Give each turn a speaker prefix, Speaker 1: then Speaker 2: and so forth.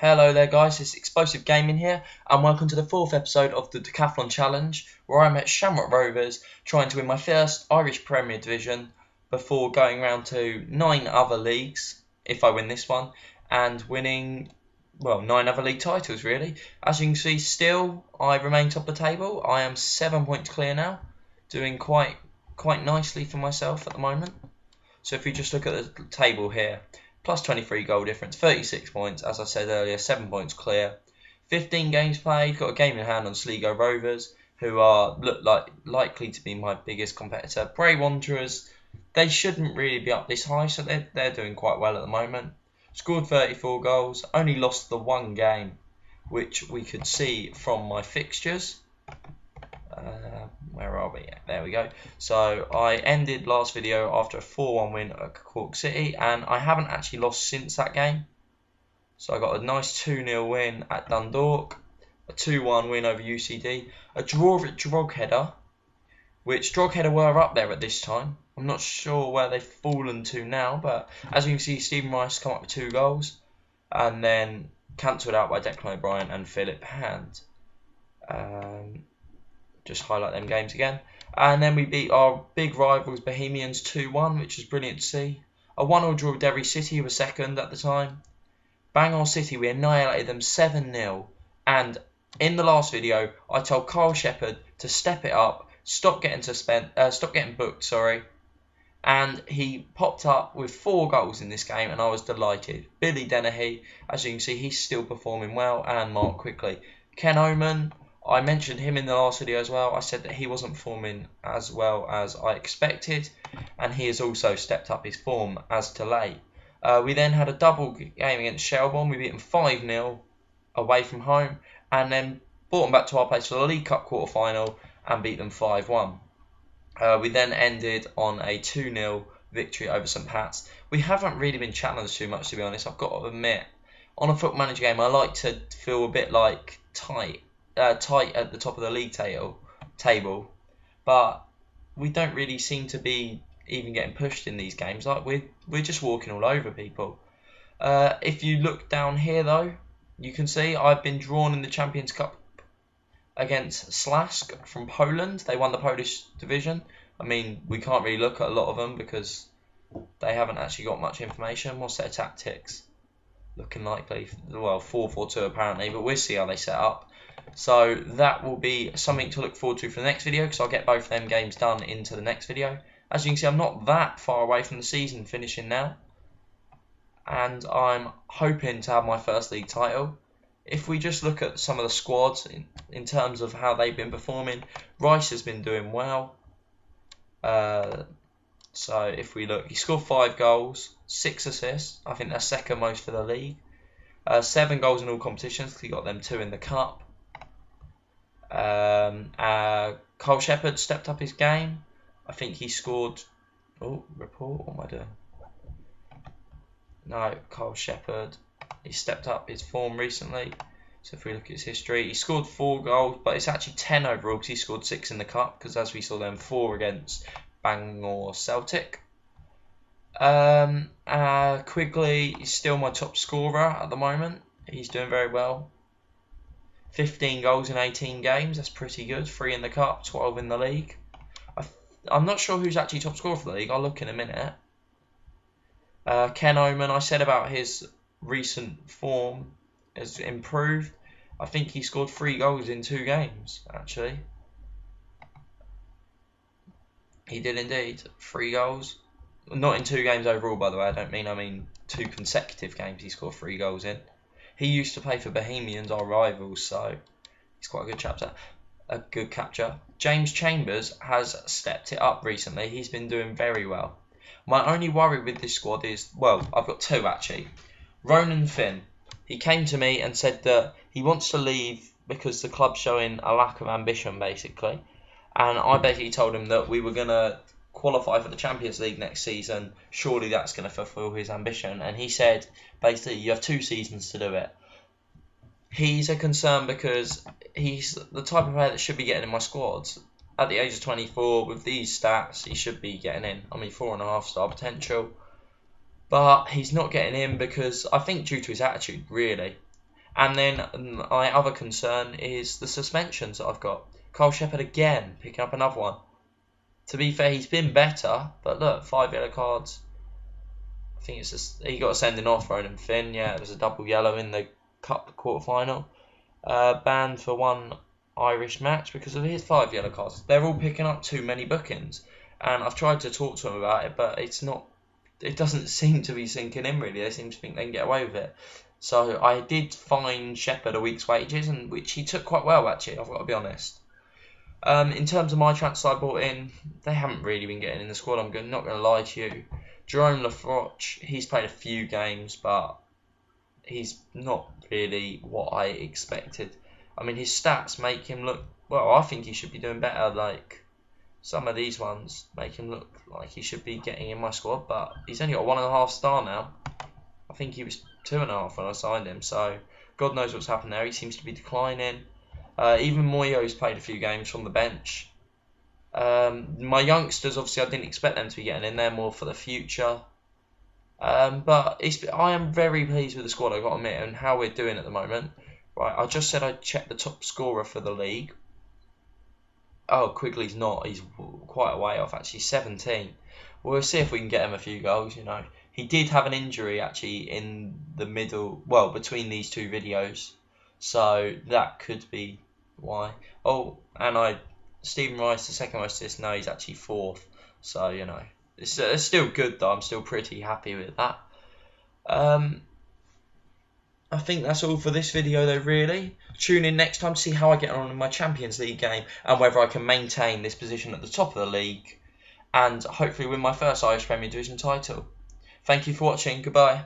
Speaker 1: Hello there guys, it's XplosiiveGaming here and welcome to the 4th episode of the Decathlon Challenge where I'm at Shamrock Rovers trying to win my first Irish Premier Division before going round to 9 other leagues, if I win this one, and winning, well, 9 other league titles really. As you can see, still I remain top of the table. I am 7 points clear now, doing quite nicely for myself at the moment. So if we just look at the table here, plus 23 goal difference, 36 points, as I said earlier, 7 points clear. 15 games played, got a game in hand on Sligo Rovers, who look like likely to be my biggest competitor. Bray Wanderers, they shouldn't really be up this high, so they're doing quite well at the moment. Scored 34 goals, only lost the one game, which we could see from my fixtures. Where are we? There we go. So I ended last video after a 4-1 win at Cork City, and I haven't actually lost since that game. So I got a nice 2-0 win at Dundalk, a 2-1 win over UCD, a draw at Drogheda, which Drogheda were up there at this time. I'm not sure where they've fallen to now, but as you can see, Stephen Rice come up with 2 goals, and then cancelled out by Declan O'Brien and Philip Hand. Just highlight them games again. And then we beat our big rivals Bohemians 2-1, which was brilliant to see. A 1-1 draw with Derry City, who were second at the time. Bangor City, we annihilated them 7-0. And in the last video, I told Carl Shepherd to step it up, stop getting booked, and he popped up with 4 goals in this game, and I was delighted. Billy Dennehy, as you can see, he's still performing well, and Mark Quickly. Ken Oman, I mentioned him in the last video as well. I said that he wasn't performing as well as I expected, and he has also stepped up his form as to late. We then had a double game against Shelbourne. We beat them 5-0 away from home, and then brought them back to our place for the League Cup quarter-final and beat them 5-1. We then ended on a 2-0 victory over St Pat's. We haven't really been challenged too much, to be honest. I've got to admit, on a Football Manager game, I like to feel a bit like tight at the top of the league table, but we don't really seem to be even getting pushed in these games. Like we're just walking all over people. If you look down here though, you can see I've been drawn in the Champions Cup against Slask from Poland. They won the Polish division. I mean, we can't really look at a lot of them because they haven't actually got much information. What's their tactics? Looking likely, well, 4-4-2 apparently, but we'll see how they set up. So that will be something to look forward to for the next video, because I'll get both of them games done into the next video. As you can see, I'm not that far away from the season finishing now, and I'm hoping to have my first league title. If we just look at some of the squads in terms of how they've been performing, Rice has been doing well. So if we look, he scored 5 goals, 6 assists. I think that's second most for the league. 7 goals in all competitions. He got them 2 in the cup. Carl Shepherd stepped up his game. I think he scored. Oh, report. What am I doing? No, Carl Shepherd. He stepped up his form recently. So if we look at his history, he scored 4 goals, but it's actually 10 overall because he scored 6 in the cup. Because as we saw them, 4 against Bangor Celtic. Quigley is still my top scorer at the moment. He's doing very well. 15 goals in 18 games, that's pretty good. 3 in the cup, 12 in the league. I'm not sure who's actually top scorer for the league. I'll look in a minute. Ken Oman, I said about his recent form has improved. I think he scored 3 goals in 2 games, actually. He did indeed. 3 goals. Not in 2 games overall, by the way. I mean 2 consecutive games he scored 3 goals in. He used to play for Bohemians, our rivals, so he's quite a good catcher. James Chambers has stepped it up recently. He's been doing very well. My only worry with this squad is, well, I've got 2 actually. Ronan Finn. He came to me and said that he wants to leave because the club's showing a lack of ambition, basically. And I basically told him that we were going to qualify for the Champions League next season. Surely that's going to fulfill his ambition. And he said, basically, you have 2 seasons to do it. He's a concern because he's the type of player that should be getting in my squads. At the age of 24, with these stats, he should be getting in. I mean, 4.5 star potential. But he's not getting in because I think due to his attitude, really. And then my other concern is the suspensions that I've got. Kyle Shepherd again, picking up another one. To be fair, he's been better, but look, 5 yellow cards. I think it's just, he got a sending off, Ronan Finn. Yeah, it was a double yellow in the cup quarter-final. Banned for 1 Irish match because of his 5 yellow cards. They're all picking up too many bookings. And I've tried to talk to them about it, but it's not. It doesn't seem to be sinking in, really. They seem to think they can get away with it. So I did fine Shepherd a week's wages, and which he took quite well, actually, I've got to be honest. In terms of my transfer I bought in, they haven't really been getting in the squad, I'm not going to lie to you. Jerome Lafroche, he's played a few games, but he's not really what I expected. I mean, his stats make him look, well, I think he should be doing better. Like, some of these ones make him look like he should be getting in my squad, but he's only got 1.5 star now. I think he was 2.5 when I signed him, so God knows what's happened there. He seems to be declining. Even Moyo's played a few games from the bench. My youngsters, obviously, I didn't expect them to be getting in there, more for the future. But I am very pleased with the squad, I've got to admit, and how we're doing at the moment. Right, I just said I'd check the top scorer for the league. Oh, Quigley's not. He's quite a way off, actually. 17. We'll see if we can get him a few goals, you know. He did have an injury, actually, in the middle, well, between these 2 videos. So that could be why. Oh, and Stephen Rice, the second most assist, no, he's actually 4th. So, you know, it's still good, though. I'm still pretty happy with that. I think that's all for this video, though, really. Tune in next time to see how I get on in my Champions League game and whether I can maintain this position at the top of the league and hopefully win my first Irish Premier Division title. Thank you for watching. Goodbye.